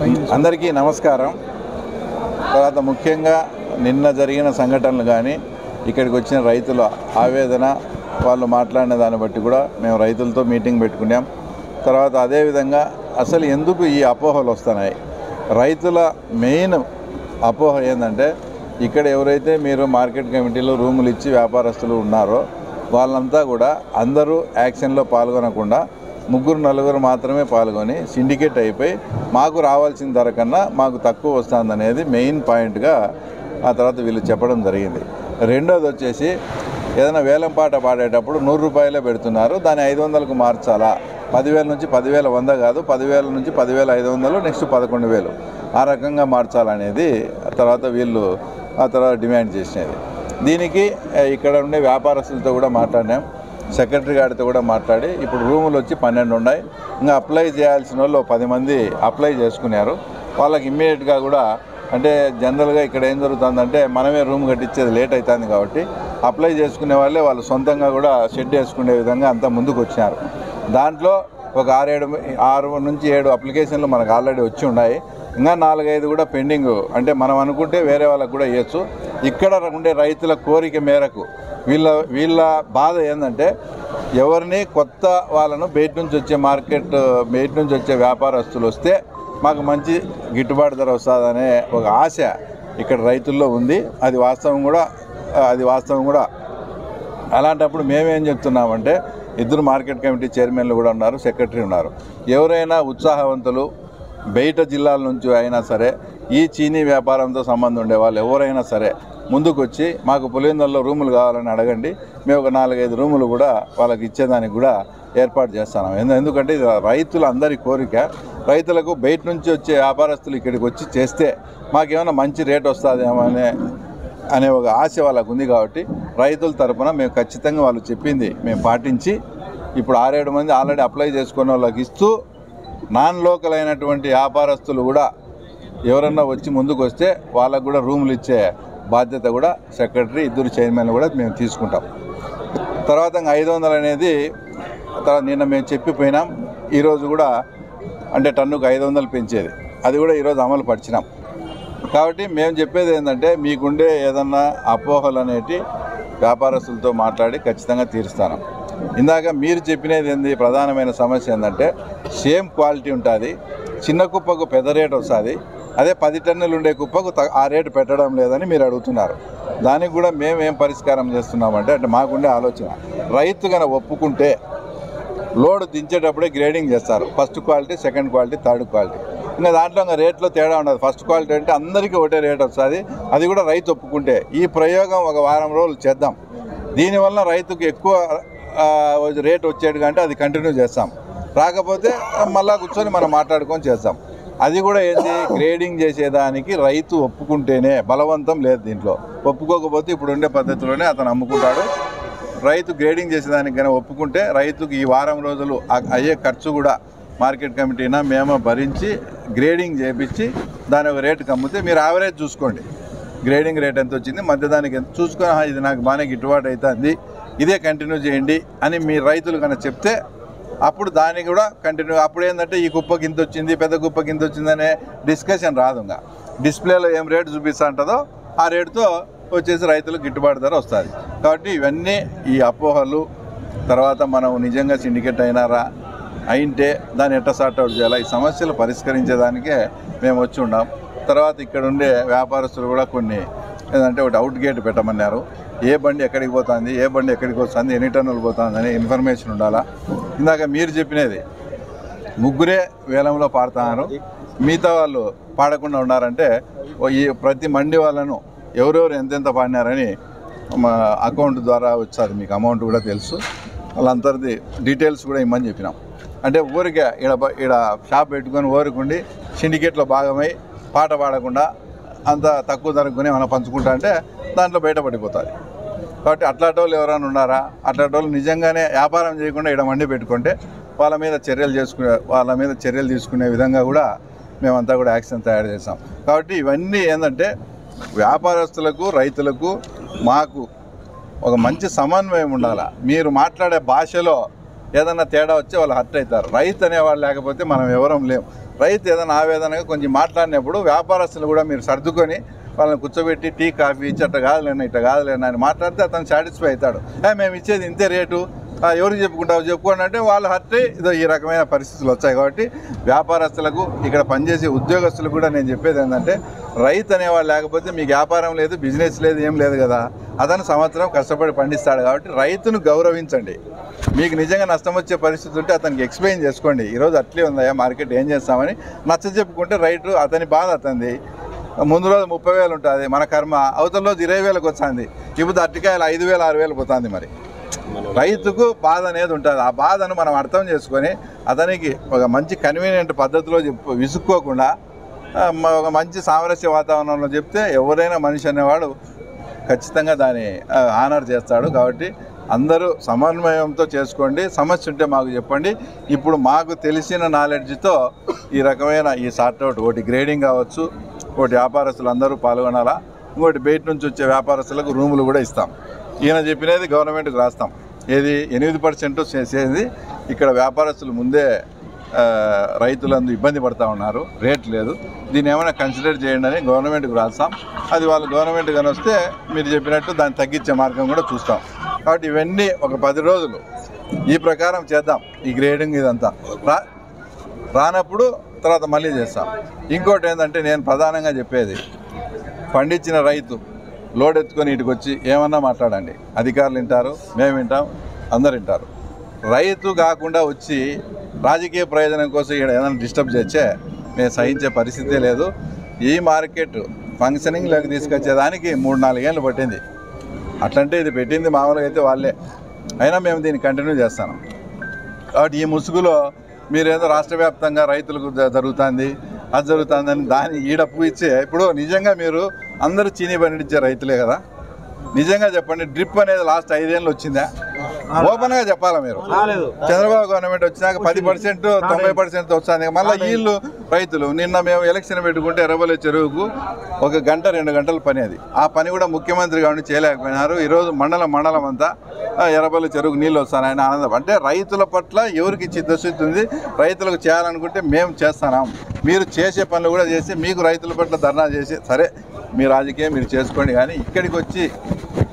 అందరికీ నమస్కారం. తర్వాత ముఖ్యంగా నిన్న జరిగిన సంఘటనలు కానీ ఇక్కడికి వచ్చిన రైతుల ఆవేదన వాళ్ళు మాట్లాడిన దాన్ని బట్టి కూడా మేము రైతులతో మీటింగ్ పెట్టుకున్నాం. తర్వాత అదేవిధంగా అసలు ఎందుకు ఈ అపోహలు వస్తున్నాయి, రైతుల మెయిన్ అపోహ ఏంటంటే ఇక్కడ ఎవరైతే మీరు మార్కెట్ కమిటీలో రూములు ఇచ్చి వ్యాపారస్తులు ఉన్నారో వాళ్ళంతా కూడా అందరూ యాక్షన్లో పాల్గొనకుండా ముగ్గురు నలుగురు మాత్రమే పాల్గొని సిండికేట్ అయిపోయి మాకు రావాల్సిన ధర కన్నా మాకు తక్కువ వస్తుందనేది మెయిన్ పాయింట్గా ఆ తర్వాత వీళ్ళు చెప్పడం జరిగింది. రెండోది వచ్చేసి ఏదైనా వేలం పాట పాడేటప్పుడు 100 రూపాయలే పెడుతున్నారు, దాన్ని 500కు మార్చాలా, 10,000 నుంచి 10,100 కాదు, 10,000 నుంచి 10,500, నెక్స్ట్ 11,000 ఆ రకంగా మార్చాలనేది తర్వాత వీళ్ళు ఆ తర్వాత డిమాండ్ చేసినది. దీనికి ఇక్కడ ఉండే వ్యాపారస్తులతో కూడా మాట్లాడినాం, సెక్రటరీ గారితో కూడా మాట్లాడి ఇప్పుడు రూములు వచ్చి 12 ఉన్నాయి. ఇంకా అప్లై చేయాల్సిన వాళ్ళు 10 మంది అప్లై చేసుకున్నారు. వాళ్ళకి ఇమ్మీడియట్గా కూడా అంటే జనరల్గా ఇక్కడ ఏం జరుగుతుందంటే మనమే రూమ్ కట్టించేది లేట్ అవుతుంది కాబట్టి అప్లై చేసుకునే వాళ్ళే వాళ్ళు సొంతంగా కూడా షెడ్ వేసుకునే విధంగా అంతా ముందుకు వచ్చినారు. దాంట్లో ఒక 6 నుంచి 7 అప్లికేషన్లు మనకు ఆల్రెడీ వచ్చి ఉన్నాయి. ఇంకా 4-5 కూడా పెండింగ్, అంటే మనం అనుకుంటే వేరే వాళ్ళకు కూడా ఇవ్వచ్చు. ఇక్కడ ఉండే రైతుల కోరిక మేరకు వీళ్ళ బాధ ఏంటంటే ఎవరిని కొత్త వాళ్ళను బయట నుంచి వచ్చే వ్యాపారస్తులు వస్తే మాకు మంచి గిట్టుబాటు ధర వస్తుందనే ఒక ఆశ ఇక్కడ రైతుల్లో ఉంది. అది వాస్తవం కూడా. అలాంటప్పుడు మేమేం చెప్తున్నామంటే 2 మార్కెట్ కమిటీ చైర్మన్లు కూడా ఉన్నారు, సెక్రటరీ ఉన్నారు. ఎవరైనా ఉత్సాహవంతులు బయట జిల్లాల నుంచి అయినా సరే ఈ చీనీ వ్యాపారంతో సంబంధం ఉండే వాళ్ళు ఎవరైనా సరే ముందుకు వచ్చి మాకు పులివెందులలో రూములు కావాలని అడగండి, మేము ఒక 4-5 రూములు కూడా వాళ్ళకి ఇచ్చేదానికి కూడా ఏర్పాటు చేస్తున్నాం. ఎందుకంటే ఇది రైతులందరి కోరిక. రైతులకు బయట నుంచి వచ్చే వ్యాపారస్తులు ఇక్కడికి వచ్చి చేస్తే మాకేమైనా మంచి రేట్ వస్తుందేమో అనే ఒక ఆశ వాళ్ళకు ఉంది. కాబట్టి రైతుల తరఫున మేము ఖచ్చితంగా వాళ్ళు చెప్పింది మేము పాటించి ఇప్పుడు 6-7 మంది ఆల్రెడీ అప్లై చేసుకున్న వాళ్ళకి ఇస్తూ నాన్ లోకల్ అయినటువంటి వ్యాపారస్తులు కూడా ఎవరన్నా వచ్చి ముందుకు వస్తే వాళ్ళకు కూడా రూములు ఇచ్చే బాధ్యత కూడా సెక్రటరీ 2 చైర్మన్లు కూడా మేము తీసుకుంటాం. తర్వాత 500 అనేది తర్వాత నిన్న మేము చెప్పిపోయినాం. ఈరోజు కూడా అంటే టన్నుకు 500 పెంచేది అది కూడా ఈరోజు అమలు పరిచినాం. కాబట్టి మేము చెప్పేది ఏంటంటే మీకుండే ఏదన్నా అపోహలు అనేటి వ్యాపారస్తులతో మాట్లాడి ఖచ్చితంగా తీరుస్తాను. ఇందాక మీరు చెప్పినది ఏంది ప్రధానమైన సమస్య ఏంటంటే సేమ్ క్వాలిటీ ఉంటుంది, చిన్న కుప్పకు పెద్ద రేట్ వస్తుంది, అదే 10 టన్నులు ఉండే కుప్పకు ఆ రేటు పెట్టడం లేదని మీరు అడుగుతున్నారు. దానికి కూడా మేము ఏం పరిష్కారం చేస్తున్నామంటే అంటే మాకుండే ఆలోచన రైతు కనుక ఒప్పుకుంటే లోడ్ దించేటప్పుడే గ్రేడింగ్ చేస్తారు, first quality, second quality, third quality. ఇంకా దాంట్లో ఇంకా రేట్లో తేడా ఉండదు. ఫస్ట్ క్వాలిటీ అంటే అందరికీ ఒకటే రేట్ వస్తుంది, అది కూడా రైతు ఒప్పుకుంటే. ఈ ప్రయోగం ఒక వారం రోజులు చేద్దాం. దీనివల్ల రైతుకు ఎక్కువ రేట్ వచ్చేది కంటే అది కంటిన్యూ చేస్తాం, రాకపోతే మళ్ళీ కూర్చొని మనం మాట్లాడుకొని చేస్తాం. అది కూడా ఏంటి గ్రేడింగ్ చేసేదానికి రైతు ఒప్పుకుంటేనే, బలవంతం లేదు దీంట్లో. ఒప్పుకోకపోతే ఇప్పుడు ఉండే పద్ధతిలోనే అతను అమ్ముకుంటాడు. రైతు గ్రేడింగ్ చేసేదానికి కానీ ఒప్పుకుంటే రైతుకు ఈ వారం రోజులు అయ్యే ఖర్చు కూడా మార్కెట్ కమిటీనా మేము భరించి గ్రేడింగ్ చేయించి దాని ఒక రేటుకి అమ్మితే మీరు యావరేజ్ చూసుకోండి, గ్రేడింగ్ రేట్ ఎంత వచ్చింది, మధ్య దానికి ఎంత చూసుకొని ఇది నాకు బాగానే గిట్టుబాటు అవుతుంది, ఇదే కంటిన్యూ చేయండి అని మీ రైతులు కనుక చెప్తే అప్పుడు దానికి కూడా కంటిన్యూ. అప్పుడు ఏంటంటే ఈ కుప్పకి ఇంత వచ్చింది, పెద్ద కుప్పకి ఇంత వచ్చిందనే డిస్కషన్ రాదు. ఇంకా డిస్ప్లేలో ఏం రేటు చూపిస్తూ ఉంటుందో ఆ రేటుతో వచ్చేసి రైతులకు గిట్టుబాటు ధర వస్తుంది. కాబట్టి ఇవన్నీ ఈ అపోహలు, తర్వాత మనం నిజంగా సిండికేట్ అయింటే దాన్ని ఎట్లా సార్ట్అవుట్ చేయాలా, ఈ సమస్యలు పరిష్కరించేదానికే మేము వచ్చి ఉన్నాం. తర్వాత ఇక్కడ ఉండే వ్యాపారస్తులు కూడా కొన్ని ఏంటంటే ఒకటి అవుట్ గేట్ పెట్టమన్నారు. ఏ బండి ఎక్కడికి పోతుంది, ఏ బండి ఎక్కడికి వస్తుంది, ఎన్ని టన్నులు పోతుందని ఇన్ఫర్మేషన్ ఉండాలా. ఇందాక మీరు చెప్పినది 3 వేలంలో పాడుతున్నారు, మిగతా వాళ్ళు పాడకుండా ఉన్నారంటే ఈ ప్రతి మండి వాళ్ళను ఎవరెవరు ఎంతెంత పాడినారని మా అకౌంట్ ద్వారా వచ్చేది, మీకు అమౌంట్ కూడా తెలుసు. వాళ్ళందరిది డీటెయిల్స్ కూడా ఇమ్మని చెప్పినాం. అంటే ఊరికే ఇక్కడ షాప్ పెట్టుకొని ఊరుకుండి సిండికేట్లో భాగమై పాట పాడకుండా అంత తక్కువ ధరకుని మనం పంచుకుంటా అంటే దాంట్లో బయటపడిపోతుంది. కాబట్టి అట్లాంటి వాళ్ళు ఎవరైనా ఉన్నారా, అట్లాంటి వాళ్ళు నిజంగానే వ్యాపారం చేయకుండా ఇక్కడ మండి పెట్టుకుంటే వాళ్ళ మీద చర్యలు తీసుకునే విధంగా కూడా మేమంతా కూడా యాక్షన్ తయారు చేసాం. కాబట్టి ఇవన్నీ ఏంటంటే వ్యాపారస్తులకు, రైతులకు, మాకు ఒక మంచి సమన్వయం ఉండాలి. మీరు మాట్లాడే భాషలో ఏదన్నా తేడా వచ్చి వాళ్ళు హర్ట్ అవుతారు. రైతు అనేవాళ్ళు లేకపోతే మనం ఎవరం లేం. రైతు ఏదైనా ఆవేదనగా కొంచెం మాట్లాడినప్పుడు వ్యాపారస్తులు కూడా మీరు సర్దుకొని వాళ్ళని కూర్చోబెట్టి టీ కాఫీ ఇచ్చి అట్లా కాదులేనా ఇట్లా కాదులేనా అని మాట్లాడితే అతను సాటిస్ఫై అవుతాడు. మేము ఇచ్చేది ఇంతే రేటు, ఎవరికి చెప్పుకుంటావు చెప్పుకోండి అంటే వాళ్ళు హర్టే ఇదో ఈ రకమైన పరిస్థితులు వచ్చాయి. కాబట్టి వ్యాపారస్తులకు ఇక్కడ పనిచేసే ఉద్యోగస్తులకు కూడా నేను చెప్పేది ఏంటంటే రైతు అనేవాళ్ళు లేకపోతే మీకు వ్యాపారం లేదు, బిజినెస్ లేదు, ఏం లేదు కదా. అతను సంవత్సరం కష్టపడి పండిస్తాడు. కాబట్టి రైతును గౌరవించండి. మీకు నిజంగా నష్టం వచ్చే పరిస్థితి ఉంటే అతనికి ఎక్స్ప్లెయిన్ చేసుకోండి. ఈరోజు అట్లే ఉందా మార్కెట్, ఏం చేస్తామని నచ్చ చెప్పుకుంటే రైతు అతని బాధ అతనిది. ముందు రోజు 30,000 ఉంటుంది మన కర్మ, అవతల రోజు 20,000కి వచ్చింది. ఇప్పుడు అరటికాయలు 5,000 6,000 పోతుంది. మరి రైతుకు బాధ అనేది ఉంటుంది. ఆ బాధను మనం అర్థం చేసుకొని అతనికి ఒక మంచి కన్వీనియంట్ పద్ధతిలో విసుక్కోకుండా ఒక మంచి సామరస్య వాతావరణంలో చెప్తే ఎవరైనా మనిషి అనేవాడు ఖచ్చితంగా దాన్ని ఆనర్ చేస్తాడు. కాబట్టి అందరూ సమన్వయంతో చేసుకోండి. సమస్య ఉంటే మాకు చెప్పండి. ఇప్పుడు మాకు తెలిసిన నాలెడ్జ్తో ఈ రకమైన ఈ సార్ట్అవుట్, ఒకటి గ్రేడింగ్ కావచ్చు, ఒకటి వ్యాపారస్తులు అందరూ పాల్గొనాలా, ఇంకోటి బయట నుంచి వచ్చే వ్యాపారస్తులకు రూములు కూడా ఇస్తాం. ఈయన చెప్పినది గవర్నమెంట్కి రాస్తాం. ఏది 8% చేసేది ఇక్కడ వ్యాపారస్తులు ముందే రైతులందరూ ఇబ్బంది పడుతూ ఉన్నారు, రేట్ లేదు, దీన్ని ఏమైనా కన్సిడర్ చేయండి అని గవర్నమెంట్కి రాస్తాం. అది వాళ్ళు గవర్నమెంట్ కానీ వస్తే మీరు చెప్పినట్టు దాన్ని తగ్గించే మార్గం కూడా చూస్తాం. కాబట్టి ఇవన్నీ ఒక 10 రోజులు ఈ ప్రకారం చేద్దాం. ఈ గ్రేడింగ్ ఇదంతా రానప్పుడు తర్వాత మళ్ళీ చేస్తాం. ఇంకోటి ఏంటంటే నేను ప్రధానంగా చెప్పేది, పండించిన రైతు లోడ్ ఎత్తుకొని ఇటుకు వచ్చి ఏమన్నా మాట్లాడండి, అధికారులు వింటారు, మేము వింటాం, అందరు వింటారు. రైతు కాకుండా వచ్చి రాజకీయ ప్రయోజనం కోసం ఇక్కడ ఏదైనా డిస్టర్బ్ చేస్తే మేము సహించే పరిస్థితే లేదు. ఈ మార్కెట్ ఫంక్షనింగ్లోకి తీసుకొచ్చేదానికి 3-4 ఏళ్ళు పట్టింది. అట్లంటే ఇది పెట్టింది మామూలుగా అయితే వాళ్ళే, అయినా మేము దీన్ని కంటిన్యూ చేస్తాను. కాబట్టి ఈ ముసుగులో మీరేదో రాష్ట్ర వ్యాప్తంగా రైతులకు జరుగుతుంది, అది జరుగుతుందని దాన్ని ఈడప్పు ఇచ్చే, ఇప్పుడు నిజంగా మీరు అందరూ చీనీ పండించే రైతులే కదా, నిజంగా చెప్పండి, డ్రిప్ అనేది లాస్ట్ 5 ఏళ్ళు వచ్చిందా? ఓపెన్గా చెప్పాలా మీరు? చంద్రబాబు గవర్నమెంట్ వచ్చినాక 10% 90% వస్తుంది. మళ్ళీ వీళ్ళు రైతులు నిన్న మేము ఎలక్షన్ పెట్టుకుంటే ఎర్రబెల్లి చెరువుకు 1 గంట 2 గంటల పని, అది ఆ పని కూడా ముఖ్యమంత్రి కాబట్టి చేయలేకపోయినారు. ఈరోజు మండలం అంతా ఎర్రబెల్లి చెరువుకు నీళ్ళు వస్తాను ఆయన ఆనందం. అంటే రైతుల పట్ల ఎవరికి చిత్తశుద్ధి ఉంది, రైతులకు చేయాలనుకుంటే మేము చేస్తున్నాం. మీరు చేసే పనులు కూడా చేసి మీకు రైతుల పట్ల ధర్నా చేసి సరే మీ రాజకీయం మీరు చేసుకోండి. కానీ ఇక్కడికి వచ్చి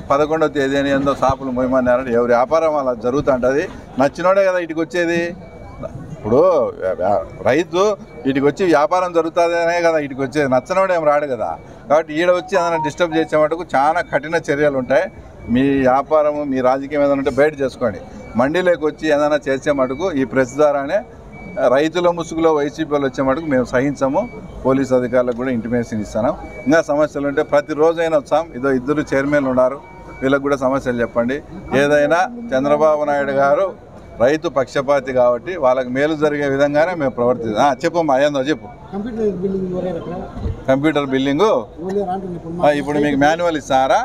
11వ తేదీ అని ఎంతో షాపులు మొయమన్నారని ఎవరి వ్యాపారం అలా జరుగుతుంటుంది. నచ్చినోడే కదా ఇటుకు వచ్చేది. ఇప్పుడు రైతు ఇటుకు వచ్చి వ్యాపారం జరుగుతుందనే కదా ఇటుకు వచ్చేది, నచ్చినోడే ఏం రాడు కదా. కాబట్టి ఈడ వచ్చి ఏదైనా డిస్టర్బ్ చేసే మటుకు చాలా కఠిన చర్యలు ఉంటాయి. మీ వ్యాపారము మీ రాజకీయం ఏదైనా ఉంటే బయట చేసుకోండి. మండీలోకి వచ్చి ఏదైనా చేసే మటుకు ఈ ప్రెస్ ద్వారానే రైతుల ముసుగులో వైసీపీలు వచ్చే మటుకు మేము సహించము. పోలీసు అధికారులకు కూడా ఇంటిమేషన్ ఇస్తాను. ఇంకా సమస్యలు ఉంటే ప్రతిరోజైనా వచ్చాం. ఇదో 2 చైర్మన్లు ఉన్నారు, వీళ్ళకు కూడా సమస్యలు చెప్పండి. ఏదైనా చంద్రబాబు నాయుడు గారు రైతు పక్షపాతి కాబట్టి వాళ్ళకి మేలు జరిగే విధంగానే మేము ప్రవర్తిస్తాం. చెప్పమ్మా, ఏందో చెప్పు. కంప్యూటర్ బిల్లింగు ఇప్పుడు మీకు మాన్యువల్ ఇస్తారా?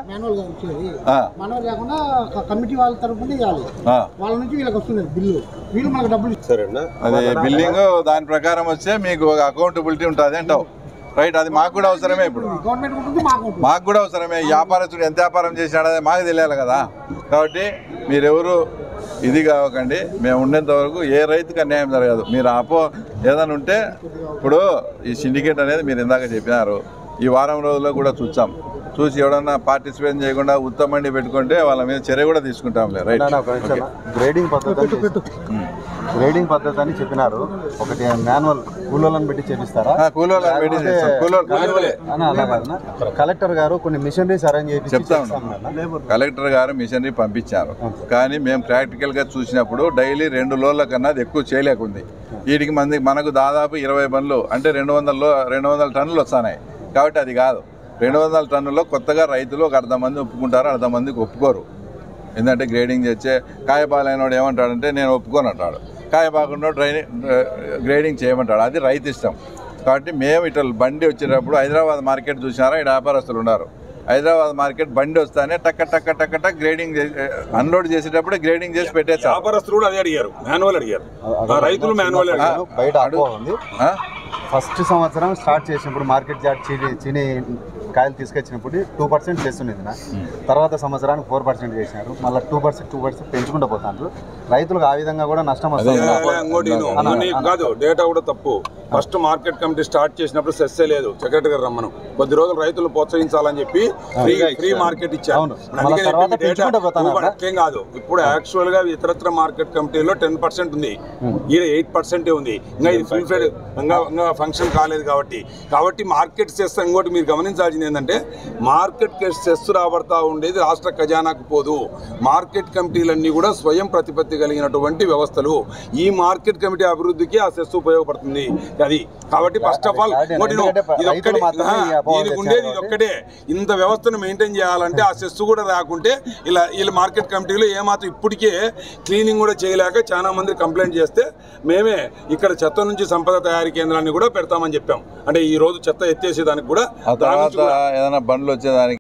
అదే బిల్లింగ్ దాని ప్రకారం వస్తే మీకు ఒక అకౌంటబిలిటీ ఉంటుంది అంటావు, రైట్? అది మాకు కూడా అవసరమే. ఇప్పుడు మాకు కూడా అవసరమే. వ్యాపారస్తుడు ఎంత వ్యాపారం చేసినాడో మాకు తెలియాలి కదా. కాబట్టి మీరెవరు ఇది కావకండి. మేము ఉండేంత వరకు ఏ రైతుకి అన్యాయం జరగదు. మీరు ఏదైనా ఉంటే ఇప్పుడు ఈ సిండికేట్ అనేది మీరు ఇందాక చెప్పినారు, ఈ వారం రోజుల్లో కూడా చూసి ఎవడన్నా పార్టిసిపేట్ చేయకుండా ఉత్తమండి పెట్టుకుంటే వాళ్ళ మీద చర్య కూడా తీసుకుంటాంలే. రైట్. గ్రేడింగ్ పద్ధతి అని చెప్పినారు. ఒకటి మాన్యువల్ కూలోళ్ళని పెట్టి చేపిస్తారా? కలెక్టర్ గారు కొన్ని మిషనరీస్ అరేంజ్ చేసి చెప్తాం. కలెక్టర్ గారు మిషనరీ పంపించారు, కానీ మేము ప్రాక్టికల్గా చూసినప్పుడు డైలీ 2 లోడ్ల కన్నా అది ఎక్కువ చేయలేకుంది. వీటికి మనకు దాదాపు 20 బండ్లు అంటే 200 టన్నులు వస్తున్నాయి. కాబట్టి అది కాదు. 200 టన్నుల్లో కొత్తగా రైతులు ఒక 1/2 మంది ఒప్పుకుంటారు, 1/2 మందికి ఒప్పుకోరు. ఎందుకంటే గ్రేడింగ్ చేసే కాయబాలైనోడు ఏమంటాడంటే నేను ఒప్పుకొని అంటాడు, కాయబాకుండా గ్రేడింగ్ చేయమంటాడు. అది రైతు ఇష్టం. కాబట్టి మేము ఇట్లా బండి వచ్చేటప్పుడు హైదరాబాద్ మార్కెట్ చూసినారా, ఇక్కడ వ్యాపారస్తులు ఉన్నారు. హైదరాబాద్ మార్కెట్ బండి వస్తానే టక్క టక్క టక్క టక్ గ్రేడింగ్ అన్లోడ్ చేసేటప్పుడు గ్రేడింగ్ చేసి పెట్టేస్తారు. వ్యాపారస్తులు కూడా అదే అడిగారు, మాన్యువల్ అడిగారు, రైతులు మాన్యువల్ అడిగారు. బయట అడుగుంది. ఫస్ట్ సంవత్సరం స్టార్ట్ చేసినప్పుడు మార్కెట్ జాట్ చీని కాయలు తీసుకొచ్చినప్పుడు 2% చేస్తున్నది. తర్వాత సంవత్సరానికి 4% చేసినారు. మళ్ళీ 2% పెంచుకుంటూ పోతారు. రైతులకు ఆ విధంగా కూడా నష్టం వస్తుంది. కాదు, డేటా కూడా తప్పు. ఫస్ట్ మార్కెట్ కమిటీ స్టార్ట్ చేసినప్పుడు సెస్సే లేదు, సెక్రటరీ గారు రమ్మను కొద్ది రోజులు రైతులు ప్రోత్సహించాలని చెప్పి ఫ్రీ మార్కెట్ ఇచ్చారు. అట్లేం కాదు, ఇప్పుడు యాక్చువల్ గా ఇతరత్ర మార్కెట్ కమిటీలో 10% ఉంది, ఈడ 8% ఉంది. ఇంకా ఇది ఫుల్ఫిల్ ఇంకా ఫంక్షన్ కాలేదు కాబట్టి మార్కెట్ సెస్ ఇంకోటి మీరు గమనించాల్సింది ఏంటంటే మార్కెట్ సెస్ రాబడతా ఉండేది రాష్ట్ర ఖజానాకు పోదు. మార్కెట్ కమిటీలన్నీ కూడా స్వయం ప్రతిపత్తి కలిగినటువంటి వ్యవస్థలు. ఈ మార్కెట్ కమిటీ అభివృద్ధికి ఆ సెస్ ఉపయోగపడుతుంది అది. కాబట్టి ఫస్ట్ ఆఫ్ ఆల్ దీనికి ఉండేది ఇది ఒక్కటే. ఇంత వ్యవస్థను మెయింటైన్ చేయాలంటే ఆ సెస్ కూడా రాకుంటే ఇలా మార్కెట్ కమిటీలో ఏమాత్రం ఇప్పటికే క్లీనింగ్ కూడా చేయలేక చాలా మంది కంప్లైంట్ చేస్తే మేమే ఇక్కడ చెత్త నుంచి సంపద తయారీ కేంద్రాన్ని కూడా పెడతామని చెప్పాం. అంటే ఈ రోజు చెత్త ఎత్తేసేదానికి కూడా ఏదైనా బండ్లు వచ్చేదానికి